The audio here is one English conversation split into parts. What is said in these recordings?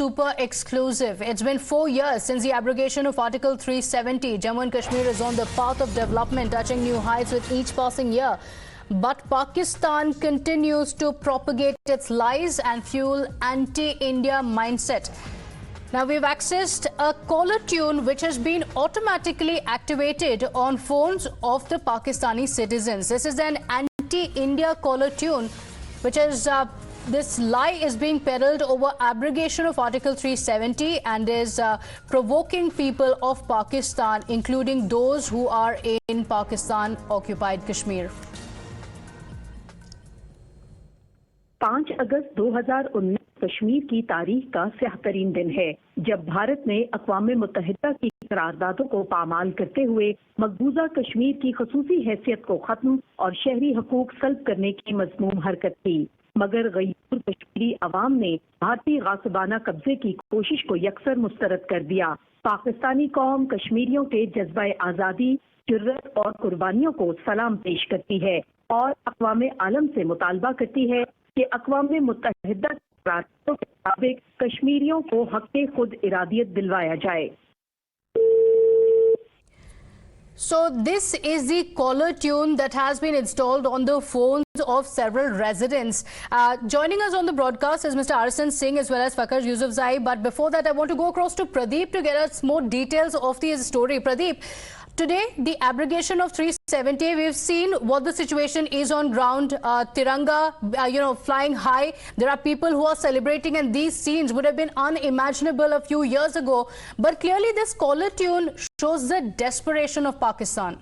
super exclusive. It's been 4 years since the abrogation of Article 370. Jammu and Kashmir is on the path of development, touching new heights with each passing year. But Pakistan continues to propagate its lies and fuel anti-India mindset. Now, we've accessed a caller tune which has been automatically activated on phones of the Pakistani citizens. This is an anti-India caller tune, which is this lie is being peddled over abrogation of Article 370 and is provoking people of Pakistan, including those who are in Pakistan-occupied Kashmir. 5 अगस्त 2019 कश्मीर की तारीख का स्याह-तरीन दिन है, जब भारत ने अक़वाम मुत्तहिदा की करारदादों को पामाल करते हुए मकबूजा कश्मीर की खसूसी हैसियत को खत्म और शहरी हकूक सल्ब करने की मज़मूम हरकत की। मगर गयूर कश्मीरी अवाम ने भारतीय गासिबाना कब्जे की कोशिश को यकसर मुस्तरद कर दिया। पाकिस्तानी कौम कश्मीरियों के जज्बा आज़ादी, जुर्रत और कुर्बानियों को सलाम पेश करती है और अक़वाम आलम से मुतालबा करती है कि अक़वाम मुत्तहिदा के करारदादों के मुताबिक कश्मीरियों को हक़ खुद इरादियत दिलवाया जाए। So this is the caller tune that has been installed on the phones of several residents. Joining us on the broadcast is Mr. Arsan Singh as well as Fakhar Yusufzai. But before that, I want to go across to Pradeep to get us more details of the story. Pradeep, today, the abrogation of 370, we've seen what the situation is on ground. Tiranga, flying high. There are people who are celebrating, and these scenes would have been unimaginable a few years ago. But clearly, this caller tune shows the desperation of Pakistan.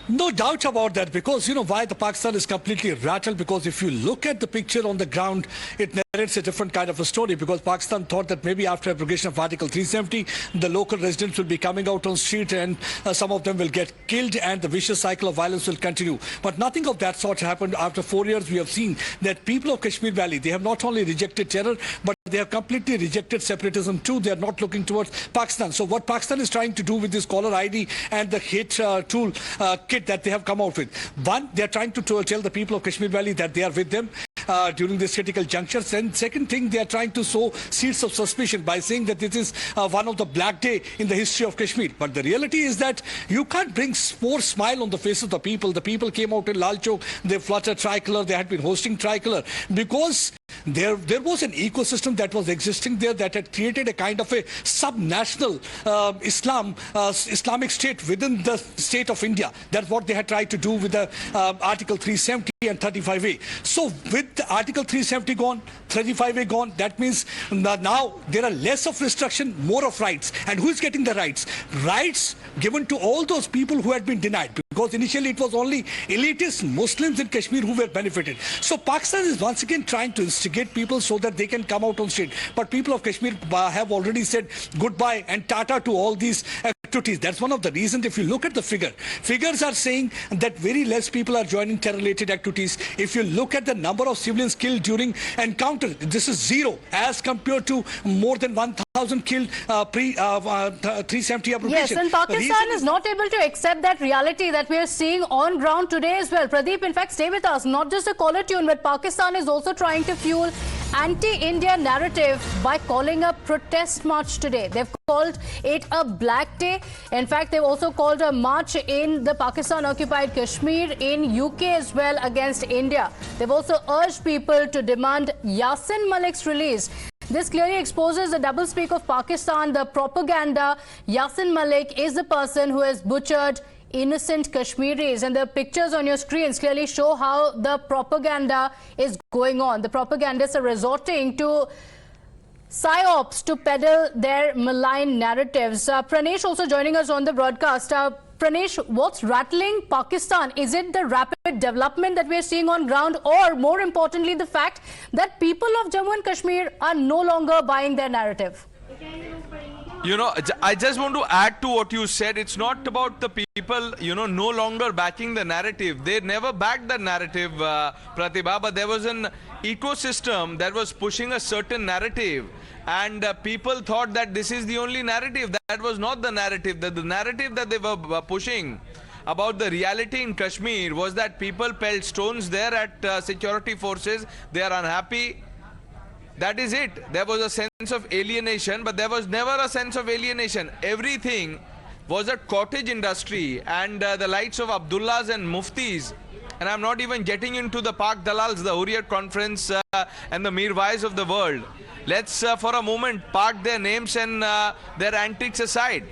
No doubt about that, because why the Pakistan is completely rattled, because if you look at the picture on the ground, it narrates a different kind of a story, because Pakistan thought that maybe after abrogation of Article 370, the local residents will be coming out on street and some of them will get killed and the vicious cycle of violence will continue. But nothing of that sort happened. After 4 years, we have seen that people of Kashmir Valley, they have not only rejected terror, but they have completely rejected separatism too. They are not looking towards Pakistan. So what Pakistan is trying to do with this caller ID and the hate tool kit that they have come out with, one, they are trying to tell the people of Kashmir Valley that they are with them during this critical juncture. And second thing, they are trying to sow seeds of suspicion by saying that this is one of the black day in the history of Kashmir. But the reality is that you can't bring more smile on the face of the people. The people came out in Lal Chowk, they fluttered tricolor, they had been hosting tricolor, because there was an ecosystem that was existing there that had created a kind of a subnational Islamic state within the state of India. That's what they had tried to do with the Article 370 and 35A. So with the Article 370 gone, 35A gone, that means now there are less of restriction, more of rights. And who is getting the rights? Rights given to all those people who had been denied. Because initially it was only elitist Muslims in Kashmir who were benefited. So Pakistan is once again trying to instigate people so that they can come out on street. But people of Kashmir have already said goodbye and tata to all these activities. That's one of the reasons. If you look at the figures are saying that very less people are joining terror-related activities. If you look at the number of civilians killed during encounter, this is zero as compared to more than 1,000 killed pre-370 abrogation. Yes, and Pakistan is not able to accept that reality that we are seeing on ground today as well. Pradeep, in fact, stay with us. Not just a caller tune, but Pakistan is also trying to fuel anti-India narrative by calling a protest march today. They've called it a black day. In fact, they've also called a march in the Pakistan-occupied Kashmir, in UK as well, against India. They've also urged people to demand Yasin Malik's release. This clearly exposes the doublespeak of Pakistan, the propaganda. Yasin Malik is the person who has butchered innocent Kashmiris, and the pictures on your screens clearly show how the propaganda is going on. The propagandists are resorting to psyops to peddle their malign narratives. Pranesh also joining us on the broadcast. Pranesh, what's rattling Pakistan? Is it the rapid development that we are seeing on ground, or more importantly, the fact that people of Jammu and Kashmir are no longer buying their narrative? I just want to add to what you said. It's not about the people, no longer backing the narrative. They never backed the narrative, Pratibha, but there was an ecosystem that was pushing a certain narrative. And people thought that this is the only narrative. That was not the narrative. The narrative that they were pushing about the reality in Kashmir was that people pelted stones there at security forces. They are unhappy. That is it. There was a sense of alienation, but there was never a sense of alienation. Everything was a cottage industry, and the likes of Abdullahs and Muftis, and I'm not even getting into the Pak Dalals, the Hurriyat Conference and the Mirwais of the world. Let's for a moment park their names and their antics aside.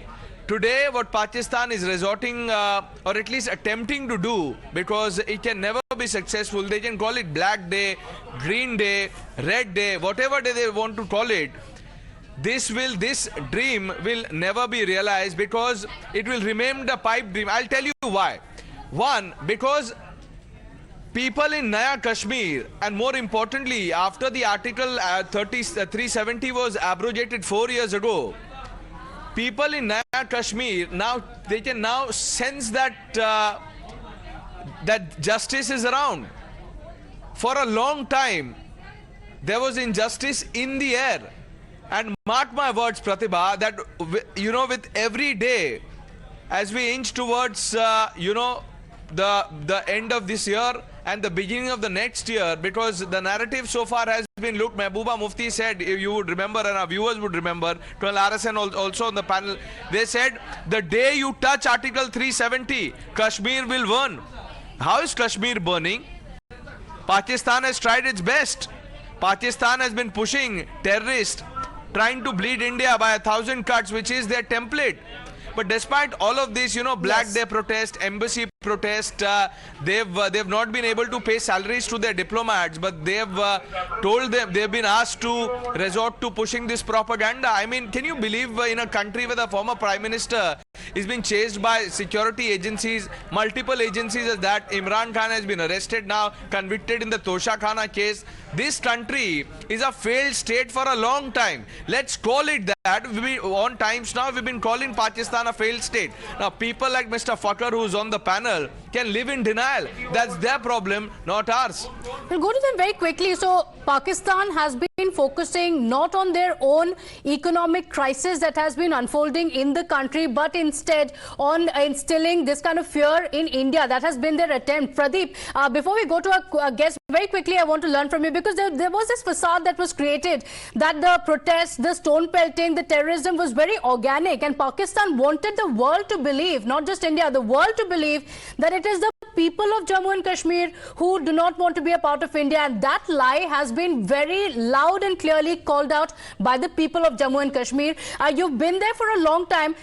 Today what Pakistan is resorting or at least attempting to do, because it can never be successful, they can call it Black Day, Green Day, Red Day, whatever day they want to call it. This dream will never be realized, because it will remain the pipe dream. I'll tell you why. One, because people in Naya Kashmir, and more importantly, after the Article 370 was abrogated 4 years ago, people in Naya Kashmir now they can now sense that that justice is around. For a long time, there was injustice in the air. And mark my words, Pratibha, that with every day, as we inch towards the end of this year and the beginning of the next year, because the narrative so far has been, look, Mehbooba Mufti said, if you would remember and our viewers would remember, 12 RSN also on the panel, they said, the day you touch Article 370, Kashmir will burn. How is Kashmir burning? Pakistan has tried its best. Pakistan has been pushing terrorists, trying to bleed India by 1,000 cuts, which is their template. But despite all of this, Black Day protest, embassy protest, they've not been able to pay salaries to their diplomats, but they've told them, they've been asked to resort to pushing this propaganda. I mean, can you believe in a country where the former Prime Minister is being chased by security agencies, multiple agencies, as that Imran Khan has been arrested now, convicted in the Tosha Khana case. This country is a failed state for a long time. Let's call it that. On times now, we've been calling Pakistan a failed state. Now, people like Mr. Fakar, who's on the panel, can live in denial. That's their problem, not ours. We'll go to them very quickly. So, Pakistan has been focusing not on their own economic crisis that has been unfolding in the country, but instead on instilling this kind of fear in India. That has been their attempt. Pradeep, before we go to our guest, very quickly, I want to learn from you, because there was this facade that was created that the protests, the stone pelting, the terrorism was very organic, and Pakistan wanted the world to believe, not just India, the world to believe that it is the people of Jammu and Kashmir who do not want to be a part of India, and that lie has been very loud and clearly called out by the people of Jammu and Kashmir. You've been there for a long time.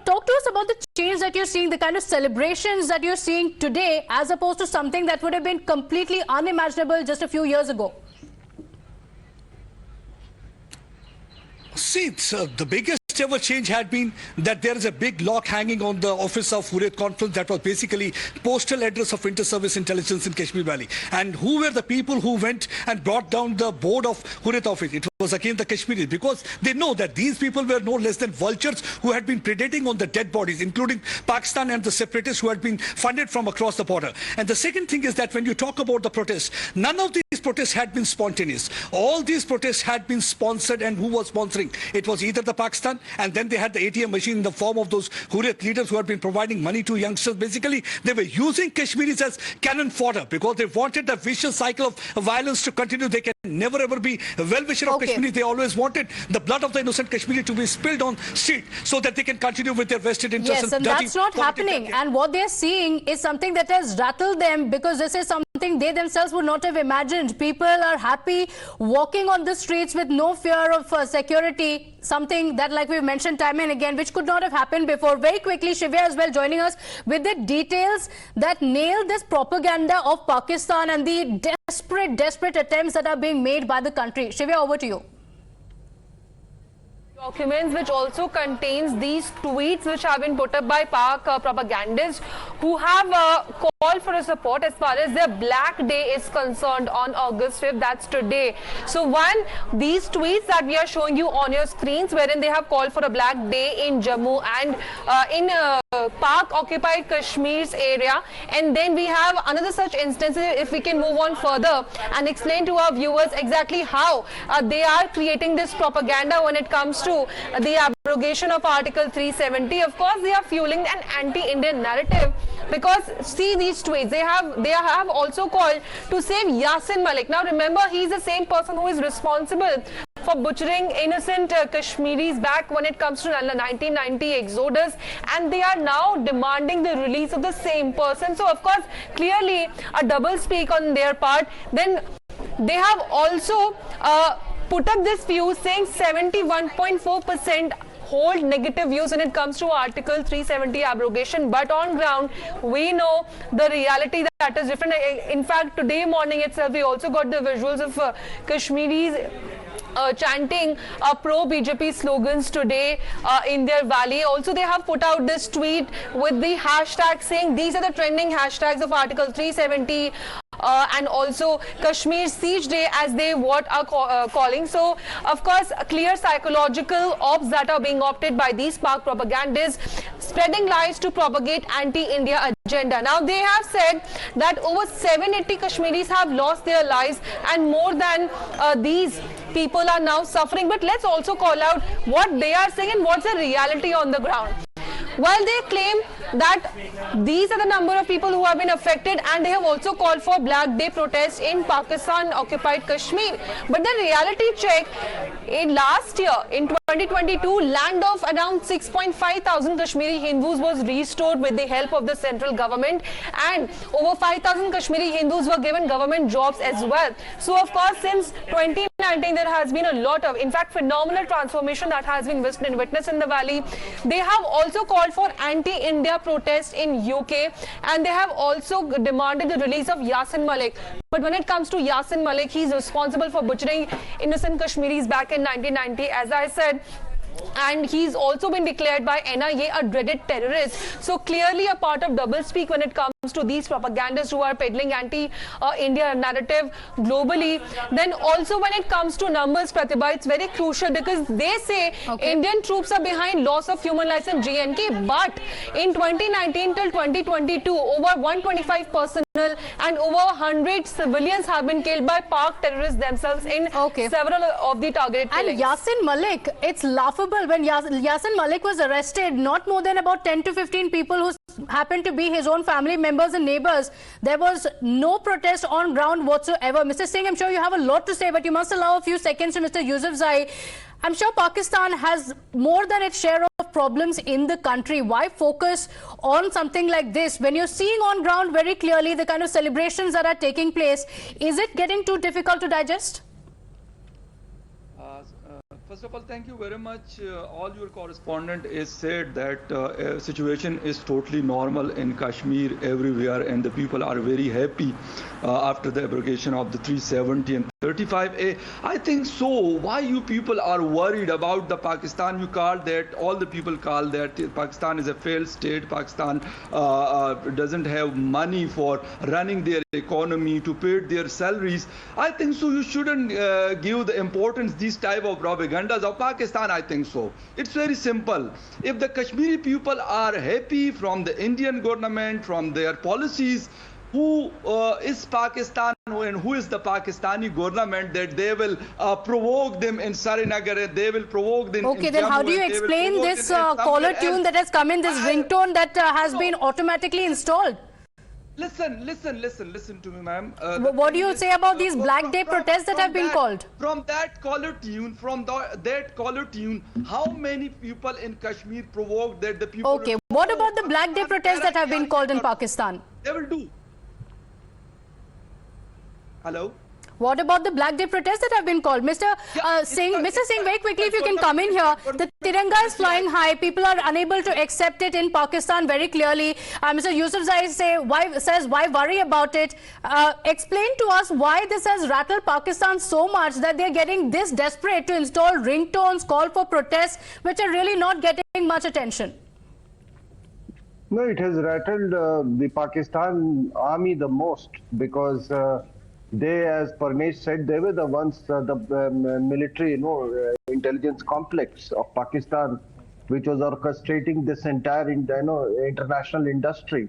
Talk to us about the change that you're seeing, the kind of celebrations that you're seeing today, as opposed to something that would have been completely unimaginable just a few years ago. See, the biggest ever change had been that there is a big lock hanging on the office of Hurriyat Conference that was basically postal address of inter-service intelligence in Kashmir Valley. And who were the people who went and brought down the board of Hurriyat office? It was again the Kashmiris, because they know that these people were no less than vultures who had been predating on the dead bodies, including Pakistan and the separatists who had been funded from across the border. And the second thing is that when you talk about the protests, none of these protests had been spontaneous. All these protests had been sponsored, and who was sponsoring? It was either the Pakistan, and then they had the ATM machine in the form of those Hurriyat leaders who had been providing money to youngsters. Basically, they were using Kashmiris as cannon fodder, because they wanted the vicious cycle of violence to continue. They can never ever be a well-wisher of Kashmir. They always wanted the blood of the innocent Kashmiri to be spilled on street so that they can continue with their vested interests. Yes, and that's not happening. And what they're seeing is something that has rattled them, because this is something they themselves would not have imagined. People are happy walking on the streets with no fear of security, something that, like we've mentioned time and again, which could not have happened before. Very quickly, Shivya as well joining us with the details that nail this propaganda of Pakistan and the desperate attempts that are being made by the country. Shivya, over to you. Documents which also contains these tweets which have been put up by Pak propagandists who have call for a support as far as their Black Day is concerned on August 5th. That's today. So these tweets that we are showing you on your screens, wherein they have called for a Black Day in Jammu and in Pak occupied Kashmir's area. And then we have another such instance. If we can move on further and explain to our viewers exactly how they are creating this propaganda when it comes to the abrogation of Article 370. Of course, they are fueling an anti-Indian narrative, because see these tweets, they have also called to save Yasin Malik. Now remember, he is the same person who is responsible for butchering innocent Kashmiris back when it comes to the 1990 exodus, and they are now demanding the release of the same person. So of course, clearly a double speak on their part. Then they have also put up this view saying 71.4% hold negative views when it comes to Article 370 abrogation, but on ground we know the reality that is different. In fact, today morning itself we also got the visuals of Kashmiris chanting pro-BJP slogans today in their valley. Also, they have put out this tweet with the hashtag saying these are the trending hashtags of Article 370 and also Kashmir Siege Day, as they are calling. So, of course, clear psychological ops that are being opted by these Pak propagandists, spreading lies to propagate anti-India agenda. Now, they have said that over 780 Kashmiris have lost their lives, and more than these people are now suffering. But let's also call out what they are saying and what's the reality on the ground. While they claim that these are the number of people who have been affected, and they have also called for Black Day protests in Pakistan occupied Kashmir, but the reality check in last year in 2022, land of around 6.5 thousand Kashmiri Hindus was restored with the help of the central government, and over 5,000 Kashmiri Hindus were given government jobs as well. So of course, since 2019 there has been a lot of, in fact, phenomenal transformation that has been witnessed in the valley. They have also called for anti-India protests in UK, and they have also demanded the release of Yasin Malik. But when it comes to Yasin Malik, he's responsible for butchering innocent Kashmiris back in 1990, as I said. And he's also been declared by NIA a dreaded terrorist. So clearly a part of doublespeak when it comes to these propagandists who are peddling anti-India narrative globally. Then also when it comes to numbers, Pratibha, it's very crucial, because they say Indian troops are behind loss of human lives in JNK. But in 2019 till 2022, over 125 personnel and over 100 civilians have been killed by Pak terrorists themselves in several of the targeted killings. And Yasin Malik, it's laughable. When Yasin Malik was arrested, not more than about 10 to 15 people who happened to be his own family members and neighbors. There was no protest on ground whatsoever. Mr. Singh, I'm sure you have a lot to say, but you must allow a few seconds to Mr. Yousafzai. I'm sure Pakistan has more than its share of problems in the country. Why focus on something like this when you're seeing on ground very clearly the kind of celebrations that are taking place? Is it getting too difficult to digest? First of all, thank you very much. All your correspondent is said that situation is totally normal in Kashmir everywhere, and the people are very happy after the abrogation of the 370 and 35A. I think so. Why you people are worried about the Pakistan? You call that, all the people call that Pakistan is a failed state. Pakistan doesn't have money for running their economy, to pay their salaries. I think so. You shouldn't give the importance these type of propagandas of Pakistan. I think so. It's very simple. If the Kashmiri people are happy from the Indian government, from their policies, who is Pakistan and who is the Pakistani government, that they will provoke them in Sarinagar, they will provoke them in then Jammu, how do you explain this caller tune that has come in, this ringtone that has been automatically installed? Listen to me, ma'am. What do you say about these Black Day protests that have been called? From that caller tune, how many people in Kashmir provoked that the people... Okay, what about the Black Day protests that have been called in Pakistan? They will do. Hello? What about the Black Day protests that have been called? Mr. Singh, very quickly, if you can come in here. The Tiranga is flying high. People are unable to accept it in Pakistan very clearly. Mr. Yousafzai says, why worry about it? Explain to us why this has rattled Pakistan so much that they're getting this desperate to install ringtones, call for protests, which are really not getting much attention. No, it has rattled the Pakistan army the most because they, as Parnesh said, they were the ones, the military, intelligence complex of Pakistan, which was orchestrating this entire, international industry.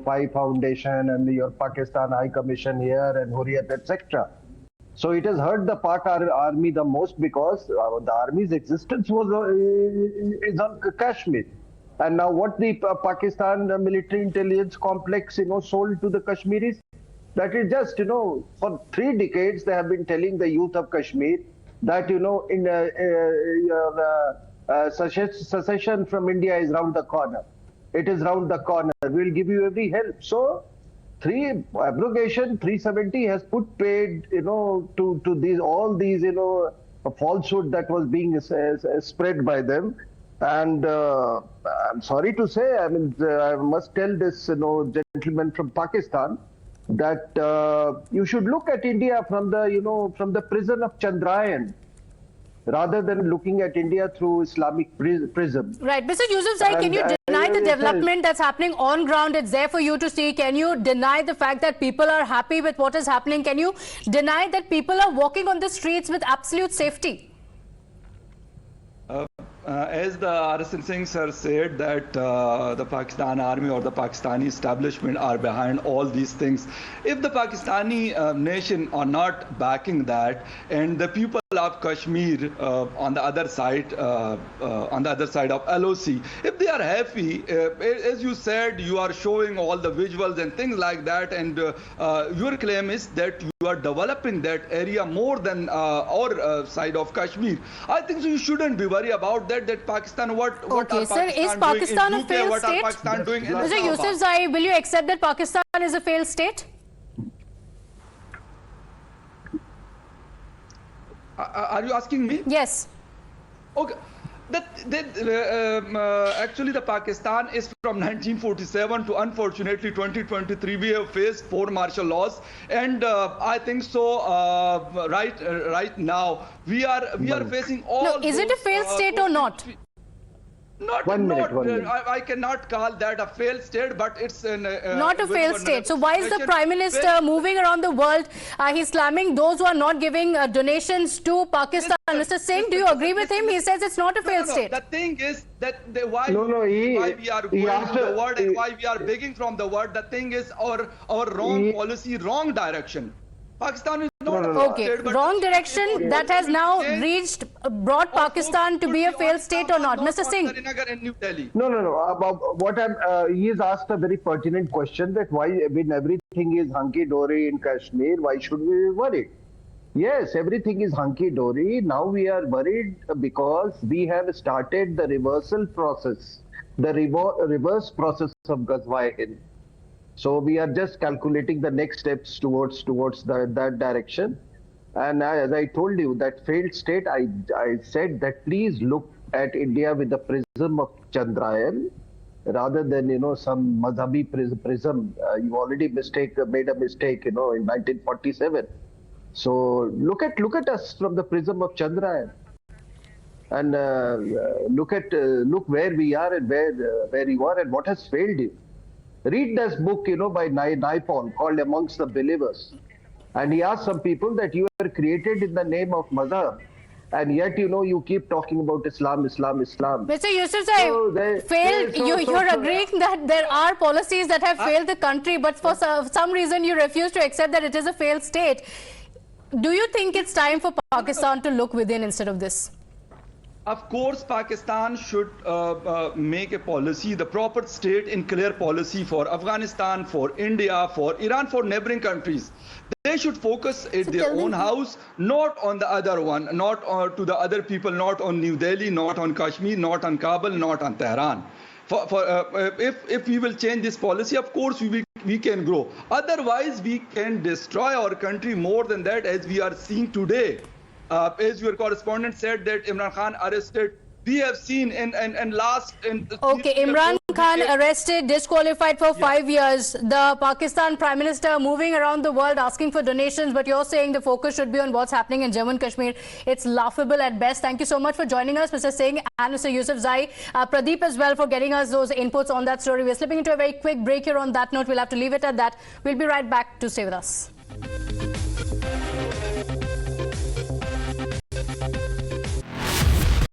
Pi Foundation and your Pakistan High Commission here and Hurriyat, etc. So it has hurt the Pak army the most because the army's existence was is on Kashmir. And now what the Pakistan military intelligence complex, sold to the Kashmiris, that is just, for 3 decades they have been telling the youth of Kashmir that, secession from India is round the corner. It is round the corner. We'll give you every help. So, abrogation 370 has put paid, to these all these, falsehood that was being spread by them. And I'm sorry to say, I must tell this, gentleman from Pakistan that you should look at India from the, from the prison of Chandrayaan, rather than looking at India through Islamic prism. Right. Mr. Yousafzai, can you deny the development that's happening on ground? It's there for you to see. Can you deny the fact that people are happy with what is happening? Can you deny that people are walking on the streets with absolute safety? As the RSN Singh sir said that the Pakistan army or the Pakistani establishment are behind all these things. If the Pakistani nation are not backing that, and the people of Kashmir on the other side of LOC, if they are happy, as you said, you are showing all the visuals and things like that, and your claim is that you are developing that area more than our side of Kashmir. I think so you shouldn't be worried about that. That Pakistan, what okay, are sir, Pakistan is Pakistan doing in a failed UK, state? What are Pakistan doing in Mr. Islamabad? Yousafzai, will you accept that Pakistan is a failed state? Are you asking me? Yes. Okay. Actually, the Pakistan is from 1947 to unfortunately 2023. We have faced 4 martial laws, and I think so. Right now, we are facing all. No, is it a failed state or not? Not. I cannot call that a failed state, but it's not a failed state. So why is the Prime Minister moving around the world? He's slamming those who are not giving donations to Pakistan. Mr. Singh, do you agree with him? He says it's not a failed state. The thing is that why we are going to the world and why we are begging from the world. The thing is our wrong policy, wrong direction. Pakistan is not a okay, state, wrong direction that has now brought Pakistan to be a failed state or not? Mr. Singh. No. He has asked a very pertinent question that why, when everything is hunky-dory in Kashmir, why should we be worried? Yes, everything is hunky-dory. Now we are worried because we have started the reversal process, the reverse process of Ghazwa-e-Hind. So we are just calculating the next steps towards that direction. And as I told you, that failed state, I said that please look at India with the prism of Chandrayaan rather than, some Mazhabi prism. You already made a mistake, in 1947. So look at us from the prism of Chandrayaan. And look where we are and where you are and what has failed you. Read this book, by Naipaul called Amongst the Believers. And he asked some people that you were created in the name of Mazhab. And yet, you keep talking about Islam. Mr. Yousafzai, you're agreeing that there are policies that have failed the country, but for some reason you refuse to accept that it is a failed state. Do you think it's time for Pakistan to look within instead of this? Of course, Pakistan should make a policy, the proper state and clear policy for Afghanistan, for India, for Iran, for neighboring countries. They should focus at their own house, not on the other one, not to the other people, not on New Delhi, not on Kashmir, not on Kabul, not on Tehran. If we will change this policy, of course we can grow. Otherwise, we can destroy our country more than that, as we are seeing today. As your correspondent said that Imran Khan arrested, we have seen in last... Okay, Imran Khan arrested, disqualified for 5 years. The Pakistan Prime Minister moving around the world asking for donations, but you're saying the focus should be on what's happening in Jammu and Kashmir. It's laughable at best. Thank you so much for joining us, Mr. Singh and Mr. Yusuf Zai. Pradeep as well for getting us those inputs on that story. We're slipping into a very quick break here on that note. We'll have to leave it at that. We'll be right back to stay with us.